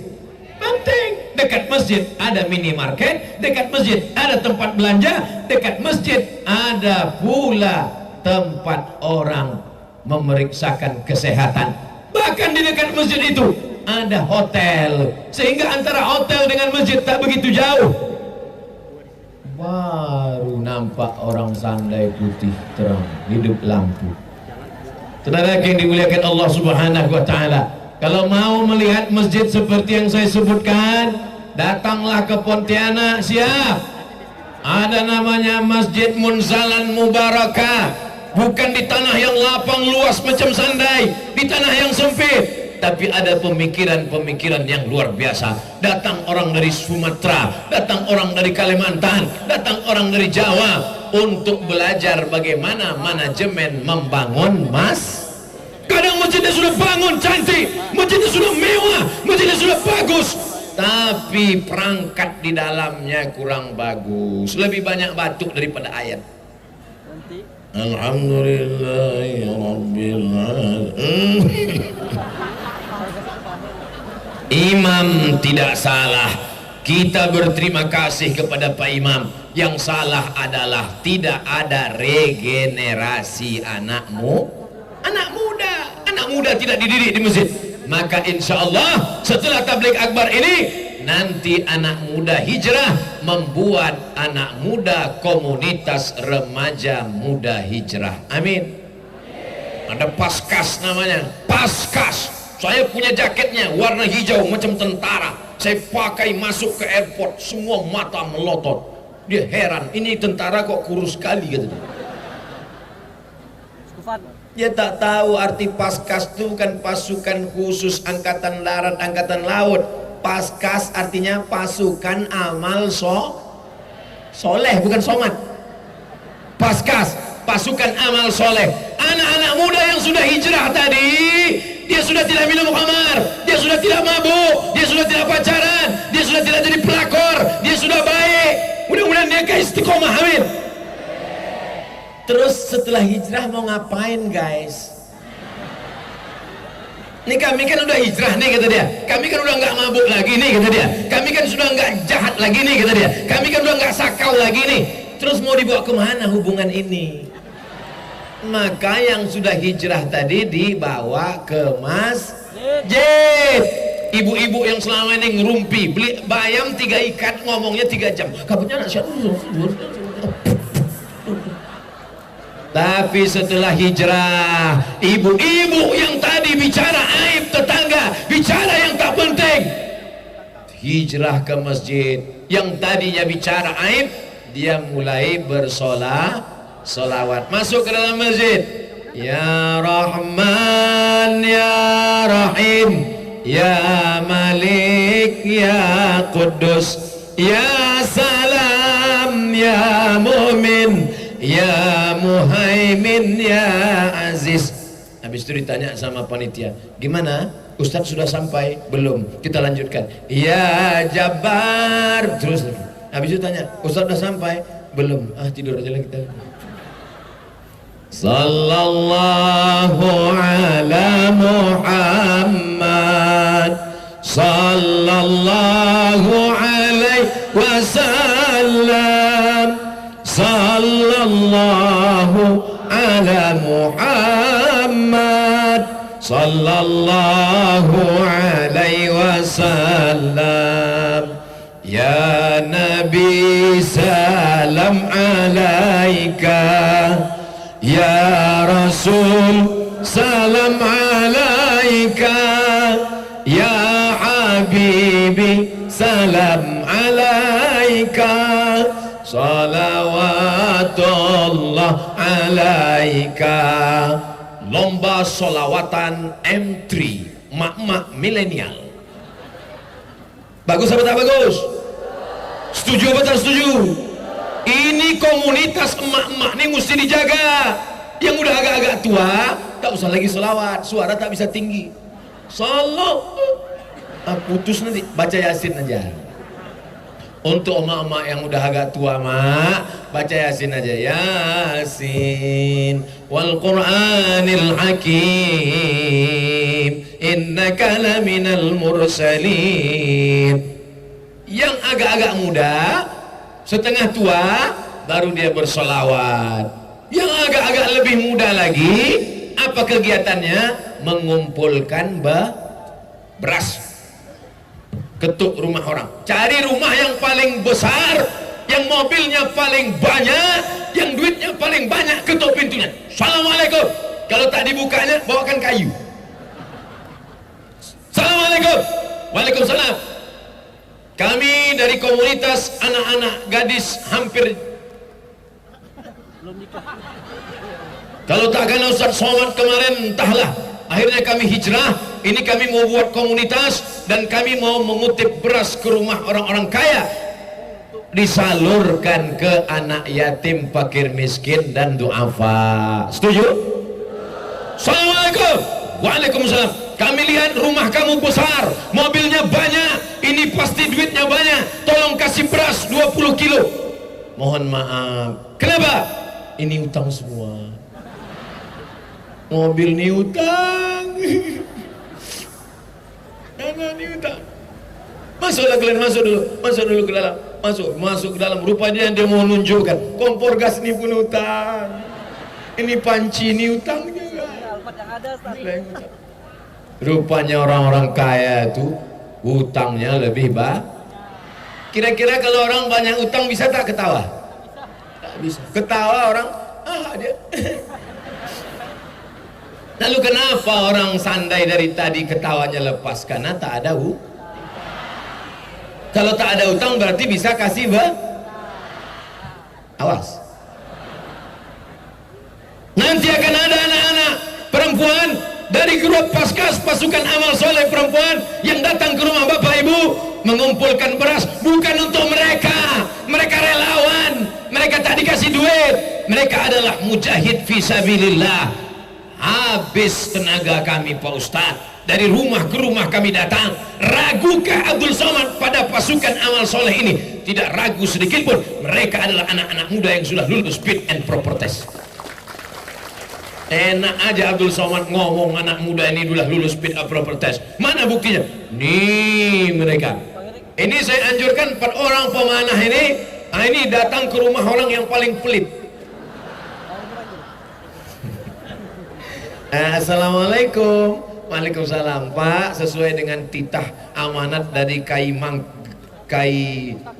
Penting. Dekat masjid ada minimarket, dekat masjid ada tempat belanja, dekat masjid ada pula tempat orang memeriksakan kesehatan. Bahkan di dekat masjid itu ada hotel, sehingga antara hotel dengan masjid tak begitu jauh. Baru nampak orang Sandai putih terang, hidup lampu. Saudara yang dimuliakan Allah Subhanahu wa Ta'ala, kalau mau melihat masjid seperti yang saya sebutkan, datanglah ke Pontianak. Siap? Ada namanya Masjid Munzalan Mubarakah. Bukan di tanah yang lapang luas macam Sandai, di tanah yang sempit, tapi ada pemikiran-pemikiran yang luar biasa. Datang orang dari Sumatera, datang orang dari Kalimantan, datang orang dari Jawa untuk belajar bagaimana manajemen membangun mas. Kadang masjidnya sudah bangun cantik, masjidnya sudah mewah, masjidnya sudah bagus, tapi perangkat di dalamnya kurang bagus, lebih banyak batuk daripada ayat. Alhamdulillahirabbil alamin. Imam tidak salah, kita berterima kasih kepada Pak Imam. Yang salah adalah tidak ada regenerasi anak muda tidak dididik di masjid. Maka insya Allah setelah tabligh akbar ini, nanti anak muda hijrah membuat anak muda komunitas remaja muda hijrah. Amin. Ada Paskas namanya, Paskas. Saya punya jaketnya warna hijau macam tentara, saya pakai masuk ke airport, semua mata melotot. Dia heran, ini tentara kok kurus sekali gitu. Dia tak tahu arti Paskas itu kan pasukan khusus angkatan darat, angkatan laut. Paskas artinya pasukan amal soleh, bukan somat. Paskas, pasukan amal soleh. Anak-anak muda yang sudah hijrah tadi, dia sudah tidak minum khamar, dia sudah tidak mabuk, dia sudah tidak pacaran, dia sudah tidak jadi pelakor, dia sudah baik. Mudah-mudahan dia ke istiqomah, amin. Terus setelah hijrah mau ngapain guys? Nih kami kan udah hijrah nih kata dia, kami kan udah nggak mabuk lagi nih kata dia, kami kan sudah nggak jahat lagi nih kata dia, kami kan udah nggak sakau lagi nih. Terus mau dibawa kemana hubungan ini? Maka yang sudah hijrah tadi dibawa ke masjid. Ibu-ibu yang selama ini ngerumpi beli bayam 3 ikat ngomongnya 3 jam, kabutnya anak siapa? Tapi setelah hijrah, ibu-ibu yang tadi bicara aib tetangga, bicara yang tak penting, hijrah ke masjid. Yang tadinya bicara aib, dia mulai bersolawat, masuk ke dalam masjid. Ya Rahman, Ya Rahim, Ya Malik, Ya Quddus, Ya Salam, Ya Mu'min, Ya Muhaimin, Ya Aziz. Habis itu ditanya sama panitia, gimana? Ustadz sudah sampai? Belum. Kita lanjutkan. Ya Jabbar. Terus. Habis itu tanya, Ustadz sudah sampai? Belum. Ah, tidur aja lah kita. Sallallahu ala Muhammad, sallallahu alaihi wasallam, sallallahu ala Muhammad, sallallahu alaihi wasallam. Ya Nabi salam alaika, Ya Rasul salam alaika, Ya Habibi salam alaika, salawatullah alaika. Lomba solawatan M3 mak-mak milenial. Bagus apa tak bagus? Setuju apa tak setuju? Ini komunitas emak-emak ini mesti dijaga. Yang udah agak-agak tua tak usah lagi solawat, suara tak bisa tinggi. Solo putus nanti, baca Yasin aja. Untuk emak-emak yang udah agak tua, mak, baca Yasin aja. Yasin wal Qur'anil Hakim, innaka laminal mursalin. Yang agak-agak muda, setengah tua, baru dia bersolawat. Yang agak-agak lebih muda lagi, apa kegiatannya? Mengumpulkan beras. Ketuk rumah orang, cari rumah yang paling besar, yang mobilnya paling banyak, yang duitnya paling banyak, ketuk pintunya. Assalamualaikum. Kalau tak dibukanya, bawakan kayu. Assalamualaikum. Waalaikumsalam. Kami dari komunitas anak-anak gadis hampir. Kalau tak kena Ustaz Somad kemarin, entahlah. Akhirnya kami hijrah, ini kami mau buat komunitas dan kami mau mengutip beras ke rumah orang-orang kaya, disalurkan ke anak yatim, fakir miskin dan duafa. Setuju? Assalamualaikum. Waalaikumsalam. Kami lihat rumah kamu besar, mobilnya banyak, ini pasti duitnya banyak, tolong kasih beras 20 kilo. Mohon maaf. Kenapa? Ini utang semua. Mobil ini utang. Tanah ini utang. Masuklah kalian, masuk dulu ke dalam. Masuk ke dalam. Rupanya dia mau nunjukkan kompor gas ini pun utang. Ini panci ini utang juga. Rupanya orang-orang kaya itu utangnya lebih banyak. Kira-kira kalau orang banyak utang bisa tak ketawa? Tak bisa. Ketawa orang, dia. Lalu kenapa orang Sandai dari tadi ketawanya lepas? Karena tak ada utang. Kalau tak ada utang berarti bisa kasih awas. Nanti akan ada anak-anak perempuan dari grup Paskas Pasukan Amal Soleh Perempuan yang datang ke rumah Bapak Ibu mengumpulkan beras, bukan untuk mereka. Mereka relawan, mereka tak dikasih duit. Mereka adalah mujahid fisabilillah. Habis tenaga kami Pak Ustadz, dari rumah ke rumah kami datang. Ragukah Abdul Somad pada Pasukan Amal Soleh ini? Tidak ragu sedikit pun. Mereka adalah anak-anak muda yang sudah lulus fit and proper test. Enak aja Abdul Somad ngomong anak muda ini sudah lulus fit and proper test. Mana buktinya? Nih mereka. Ini saya anjurkan 4 orang pemanah ini datang ke rumah orang yang paling pelit. Assalamualaikum. Waalaikumsalam Pak, sesuai dengan titah amanat dari Kai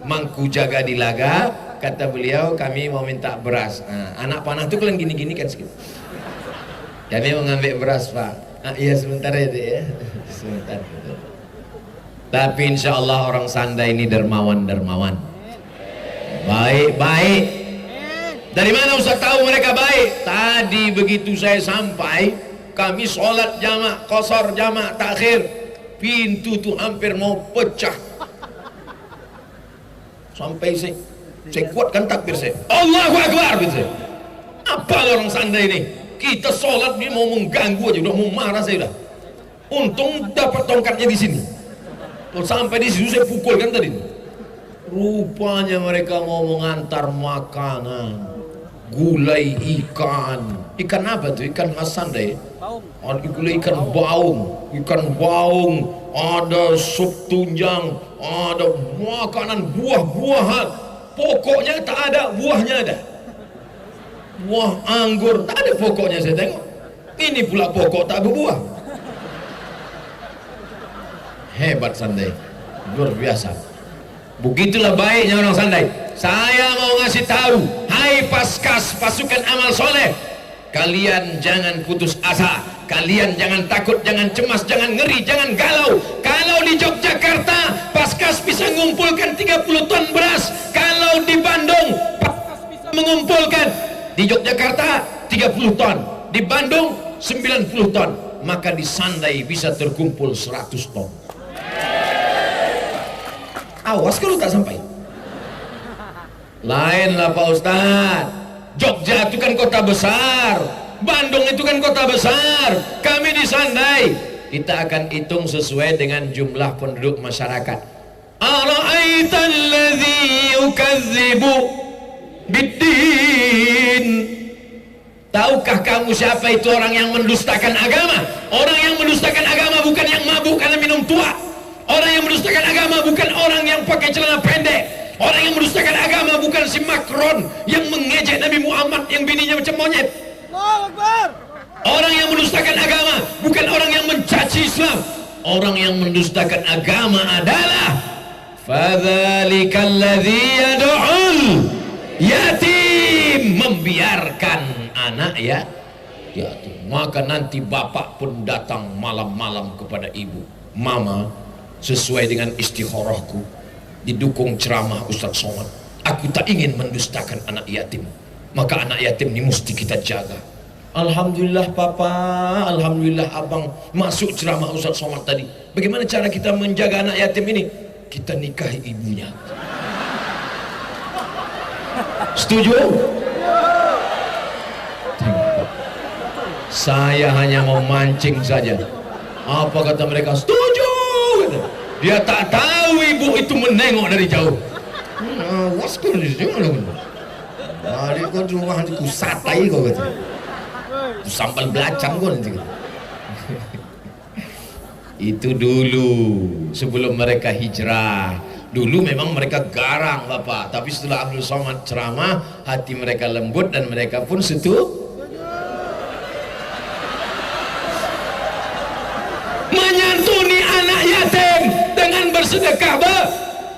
Mangku Jaga Dilaga, kata beliau kami mau minta beras. Anak panah itu kalian gini-gini kan sedikit. Kami mau ngambil beras Pak. Iya sebentar ya deh ya. Sebentar. Tapi insya Allah orang Sandai ini dermawan. Baik. Dari mana Ustaz tahu mereka baik? Tadi begitu saya sampai, kami sholat jamak, qasar jamak, takhir, pintu tuh hampir mau pecah. Sampai saya kuatkan takbir saya, Allahu Akbar gitu. Apa orang Sandai ini? Kita sholat dia mau mengganggu aja, udah mau marah saya udah. Untung dapat tongkatnya di sini. Kalau sampai di situ saya pukulkan tadi. Rupanya mereka mau mengantar makanan. Gulai ikan apa tuh? Ikan khas Sandai. Gulai ikan baung, ada sup tunjang, ada makanan buah-buahan. Pokoknya tak ada, buahnya ada. Buah anggur tak ada pokoknya, saya tengok. Ini pula pokok tak berbuah. Hebat Sandai, luar biasa. Begitulah baiknya orang Sandai. Saya mau ngasih tahu, hai Paskas Pasukan Amal Soleh, kalian jangan putus asa, kalian jangan takut, jangan cemas, jangan ngeri, jangan galau. Kalau di Yogyakarta Paskas bisa mengumpulkan 30 ton beras, kalau di Bandung Paskas bisa mengumpulkan, di Yogyakarta 30 ton, di Bandung 90 ton, maka di Sandai bisa terkumpul 100 ton. Awas kalau tak sampai. Lainlah Pak Ustadz, Jogja itu kan kota besar, Bandung itu kan kota besar, kami di Sandai kita akan hitung sesuai dengan jumlah penduduk masyarakat. Ara'aital ladzi yukadzibu biddin. Tahukah kamu siapa itu orang yang mendustakan agama? Orang yang mendustakan agama bukan yang mabuk karena minum tua. Orang yang mendustakan agama bukan orang yang pakai celana pendek. Orang yang mendustakan agama bukan si Macron yang mengejek Nabi Muhammad yang bininya macam monyet. Orang yang mendustakan agama bukan orang yang mencaci Islam. Orang yang mendustakan agama adalah fadzalikal ladzi yad'ul yatim, membiarkan anak yatim. Maka nanti bapak pun datang malam-malam kepada ibu, mama, sesuai dengan istikharahku, didukung ceramah Ustaz Somad, aku tak ingin mendustakan anak yatim, maka anak yatim ini mesti kita jaga. Alhamdulillah papa, alhamdulillah abang masuk ceramah Ustaz Somad tadi. Bagaimana cara kita menjaga anak yatim ini? Kita nikahi ibunya. Setuju? Saya hanya mau mancing saja. Apa kata mereka? Setuju. Dia tak tahu ibu itu menengok dari jauh. Wasku di sini. Balik kau rumah ku satai kau kata. Sambal belacang kau nanti. Itu dulu sebelum mereka hijrah. Dulu memang mereka garang Bapak, tapi setelah Abdul Somad ceramah, hati mereka lembut dan mereka pun menyantuni anak yatim dengan bersedekah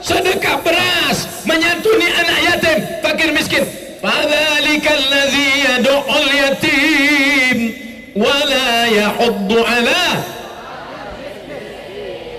sedekah beras, menyantuni anak yatim fakir miskin. Fadzalikal ladzi yad'ul yatim wa la yahuddu ala.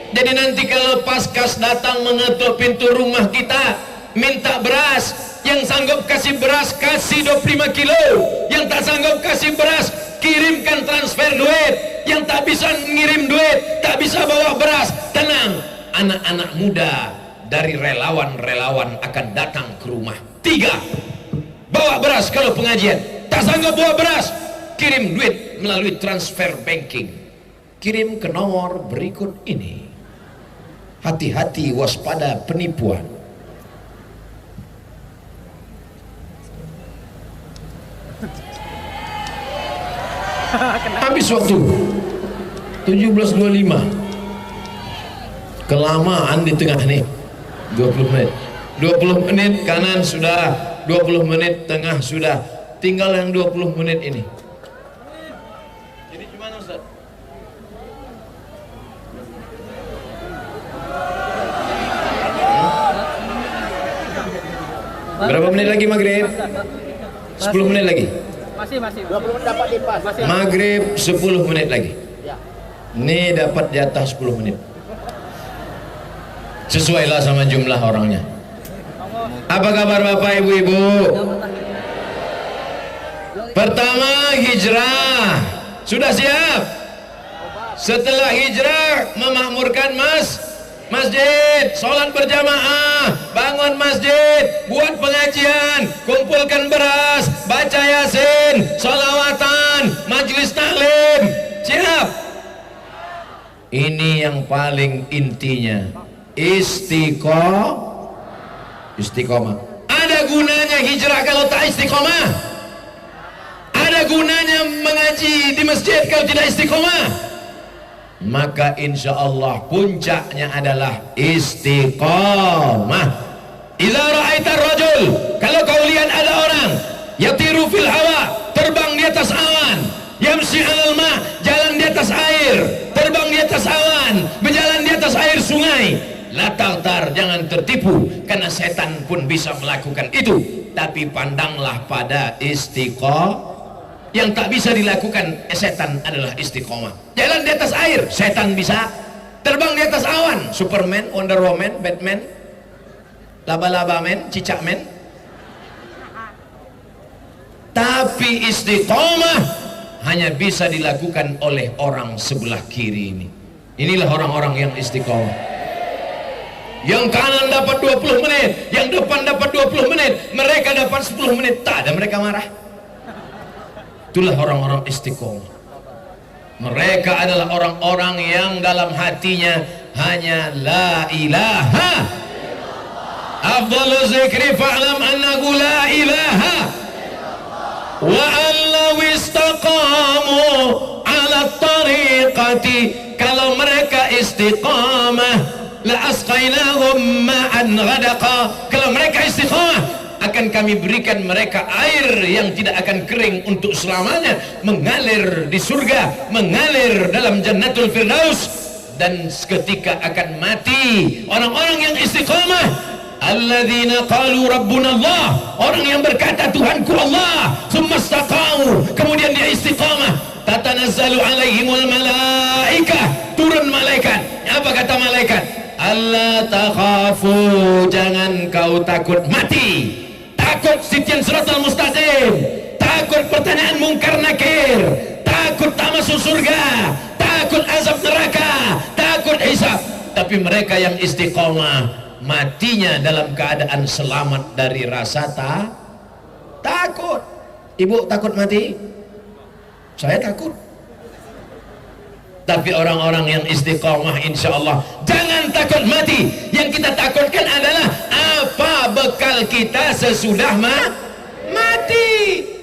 Jadi nanti kalau paskas datang mengetuk pintu rumah kita minta beras, yang sanggup kasih beras kasih 25 kilo, yang tak sanggup kasih beras kirimkan transfer duit, yang tak bisa ngirim duit, tak bisa bawa beras, tenang, anak-anak muda dari relawan-relawan akan datang ke rumah. 3, bawa beras kalau pengajian, tak sanggup bawa beras, kirim duit melalui transfer banking, kirim ke nomor berikut ini. Hati-hati, waspada penipuan. Habis waktu 17.25. Kelamaan di tengah nih 20 menit 20 menit kanan sudah, 20 menit tengah sudah, tinggal yang 20 menit ini. Jadi gimana Ustaz? Berapa menit lagi maghrib? 10 menit lagi. Masih 20 menit dapat lipas. Maghrib 10 menit lagi. Ini dapat jatah 10 menit. Sesuailah sama jumlah orangnya. Apa kabar Bapak Ibu-ibu? Pertama hijrah. Sudah siap? Setelah hijrah memakmurkan masjid, sholat berjamaah, bangun masjid, buat pengajian, kumpulkan beras, baca yasin, sholawatan, majlis taklim. Siap? Ini yang paling intinya, istiqomah. Ada gunanya hijrah kalau tak istiqomah? Ada gunanya mengaji di masjid kalau tidak istiqomah? Maka insya Allah puncaknya adalah istiqomah. Idza ra'aita rajul, kalau kau lihat ada orang yatiru fil hawa, terbang di atas awan, yamshi 'alal ma, jalan di atas air, terbang di atas awan, berjalan di atas air sungai, la taghtar, jangan tertipu karena setan pun bisa melakukan itu, tapi pandanglah pada istiqomah. Yang tak bisa dilakukan setan adalah istiqomah. Jalan di atas air, setan bisa. Terbang di atas awan, Superman, Wonder Woman, Batman, laba-laba man, cicak man. Tapi istiqomah hanya bisa dilakukan oleh orang sebelah kiri ini. Inilah orang-orang yang istiqomah. Yang kanan dapat 20 menit, yang depan dapat 20 menit, mereka dapat 10 menit, tak ada mereka marah. Itulah orang-orang istiqomah. Mereka adalah orang-orang yang dalam hatinya hanya la ilaha afdalu zikri fa'lam annahu la ilaha wa allaw istaqamu ala tariqati. Kalau mereka istiqamah la asqainahum ma'an ghadaqa. Kalau mereka istiqamah akan kami berikan mereka air yang tidak akan kering untuk selamanya, mengalir di surga, mengalir dalam Jannatul Firdaus. Dan seketika akan mati orang-orang yang istiqamah, alladzina qalu rabbuna Allah, orang yang berkata Tuhanku Allah, tsumma istaqamu, kemudian dia istiqamah, tatanazzalu alaihimul malaikah, turun malaikat. Apa kata malaikat? Allah takhafu, jangan kau takut mati, takut sitian siratal mustaqim, takut pertanyaan mungkar nakir, takut tak masuk surga, takut azab neraka, takut hisab. Tapi mereka yang istiqomah matinya dalam keadaan selamat dari rasa takut. Ibu takut mati? Saya takut. Tapi orang-orang yang istiqomah insya Allah jangan takut mati. Yang kita takutkan adalah apa bekal kita sesudah mati.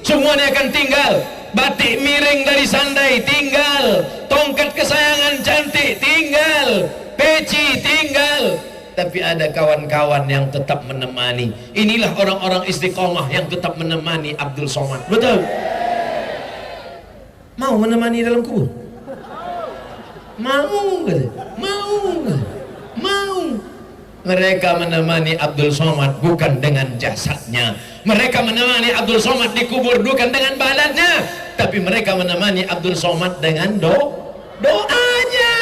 Semuanya akan tinggal. Batik miring dari sandai tinggal, tongkat kesayangan cantik tinggal, peci tinggal. Tapi ada kawan-kawan yang tetap menemani. Inilah orang-orang istiqomah yang tetap menemani Abdul Somad. Betul? Mau menemani dalam kubur? Mau? Mereka menemani Abdul Somad bukan dengan jasadnya. Mereka menemani Abdul Somad di kubur bukan dengan badannya, tapi mereka menemani Abdul Somad dengan doanya.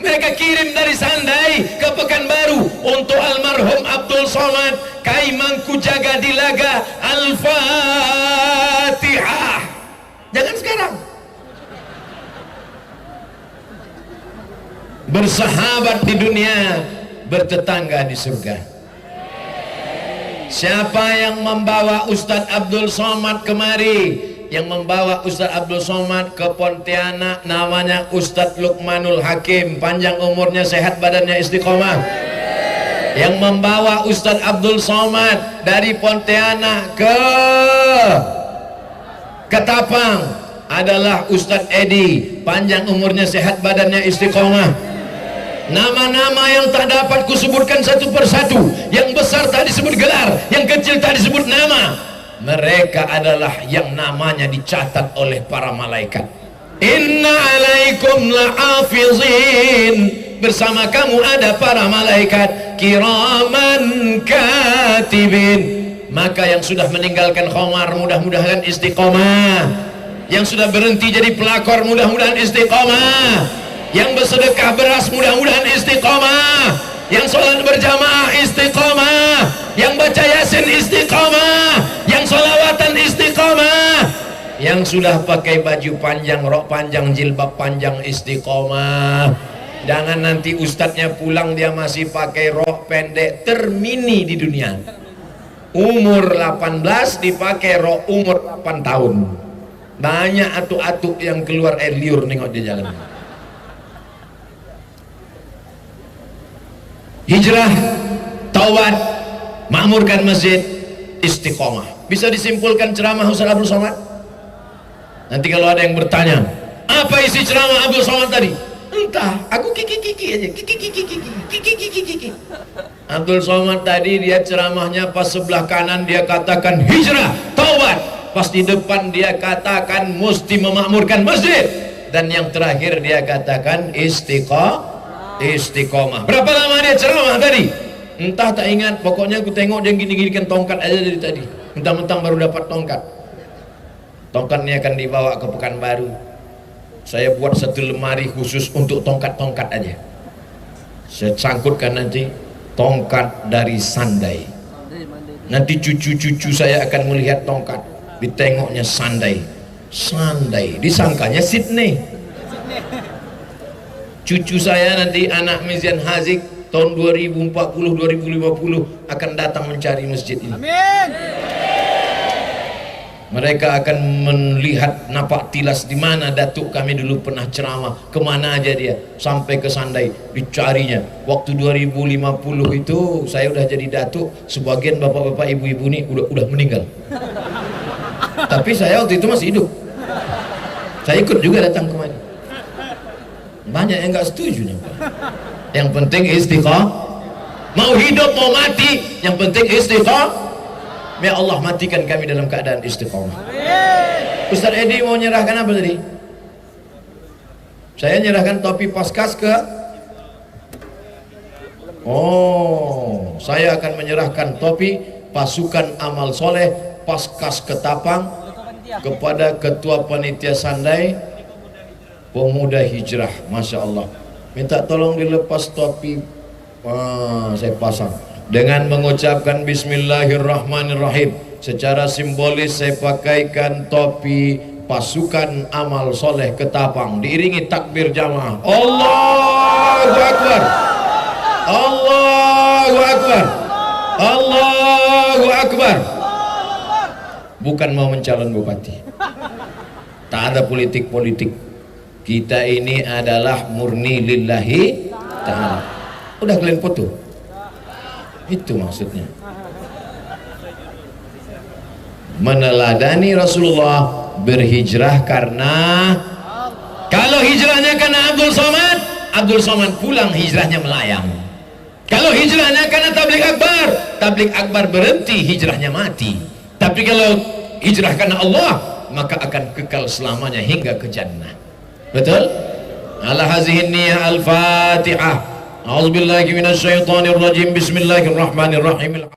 Mereka kirim dari Sandai ke Pekanbaru untuk almarhum Abdul Somad. Kai Mangku Jaga Dilaga Al-Fatihah. Jangan sekarang. Bersahabat di dunia, bertetangga di surga. Siapa yang membawa Ustadz Abdul Somad kemari? Yang membawa Ustadz Abdul Somad ke Pontianak namanya Ustadz Luqmanul Hakim, panjang umurnya, sehat badannya, istiqomah. Yang membawa Ustadz Abdul Somad dari Pontianak ke Ketapang adalah Ustadz Edi, panjang umurnya, sehat badannya, istiqomah. Nama-nama yang tak dapat kusebutkan satu persatu, yang besar tak disebut gelar, yang kecil tak disebut nama. Mereka adalah yang namanya dicatat oleh para malaikat. Inna alaikum la'afizin. Bersama kamu ada para malaikat kiraman katibin. Maka yang sudah meninggalkan khamar mudah-mudahan istiqomah. Yang sudah berhenti jadi pelakor mudah-mudahan istiqomah. Yang bersedekah beras mudah-mudahan istiqomah. Yang sholat berjamaah istiqomah. Yang baca yasin istiqomah. Yang sholawatan istiqomah. Yang sudah pakai baju panjang, rok panjang, jilbab panjang istiqomah. Jangan nanti ustadznya pulang dia masih pakai rok pendek termini di dunia. Umur 18 dipakai rok umur 8 tahun. Banyak atuk-atuk yang keluar air liur nengok di jalan. Hijrah, taubat, makmurkan masjid, istiqomah. Bisa disimpulkan ceramah Ustaz Abdul Somad? Nanti kalau ada yang bertanya, apa isi ceramah Abdul Somad tadi? Entah, aku kiki-kiki aja, kiki-kiki. Abdul Somad tadi dia ceramahnya pas sebelah kanan dia katakan hijrah, taubat. Pas di depan dia katakan mesti memakmurkan masjid. Dan yang terakhir dia katakan istiqomah. Berapa lama dia ceramah tadi? Entah, tak ingat. Pokoknya aku tengok dia gini-ginikan tongkat aja dari tadi. Mentang-mentang baru dapat tongkat. Tongkatnya akan dibawa ke Pekanbaru. Saya buat satu lemari khusus untuk tongkat-tongkat aja. Saya sangkutkan nanti tongkat dari Sandai. Nanti cucu-cucu saya akan melihat tongkat, ditengoknya Sandai. Disangkanya Sydney. Cucu saya nanti anak Mizian Hazik tahun 2040-2050 akan datang mencari masjid ini. Amin. Mereka akan melihat napak tilas di mana datuk kami dulu pernah ceramah, kemana aja dia, sampai ke Sandai dicarinya. Waktu 2050 itu saya udah jadi datuk, sebagian bapak-bapak ibu-ibu ini udah meninggal. Tapi saya waktu itu masih hidup. Saya ikut juga datang kemari. Banyak yang nggak setuju nih. Yang penting istiqomah. Mau hidup mau mati, yang penting istiqomah. Ya Allah matikan kami dalam keadaan istiqomah. Ustaz Edi mau nyerahkan apa tadi? Saya nyerahkan topi Paskas ke. Oh, saya akan menyerahkan topi pasukan amal soleh Paskas Ketapang kepada Ketua Panitia Sandai Pemuda Hijrah. Masya Allah. Minta tolong dilepas topi. Saya pasang dengan mengucapkan Bismillahirrahmanirrahim. secara simbolis saya pakaikan topi pasukan amal soleh Ketapang, diiringi takbir jamaah. Allahu Akbar, Allahu Akbar, Allahu Akbar. Bukan mau mencalon bupati, tak ada politik-politik. Kita ini adalah murni lillahi ta'ala. Udah kalian foto? Itu maksudnya. Meneladani Rasulullah berhijrah karena, kalau hijrahnya karena Abdul Somad pulang, hijrahnya melayang. Kalau hijrahnya karena tablik akbar berhenti, hijrahnya mati. Tapi kalau hijrah karena Allah, maka akan kekal selamanya hingga ke jannah. Betul? Ala hazihin niyah al-Fatihah. A'udzubillahi minasyaitonir rajim. Bismillahirrahmanirrahim.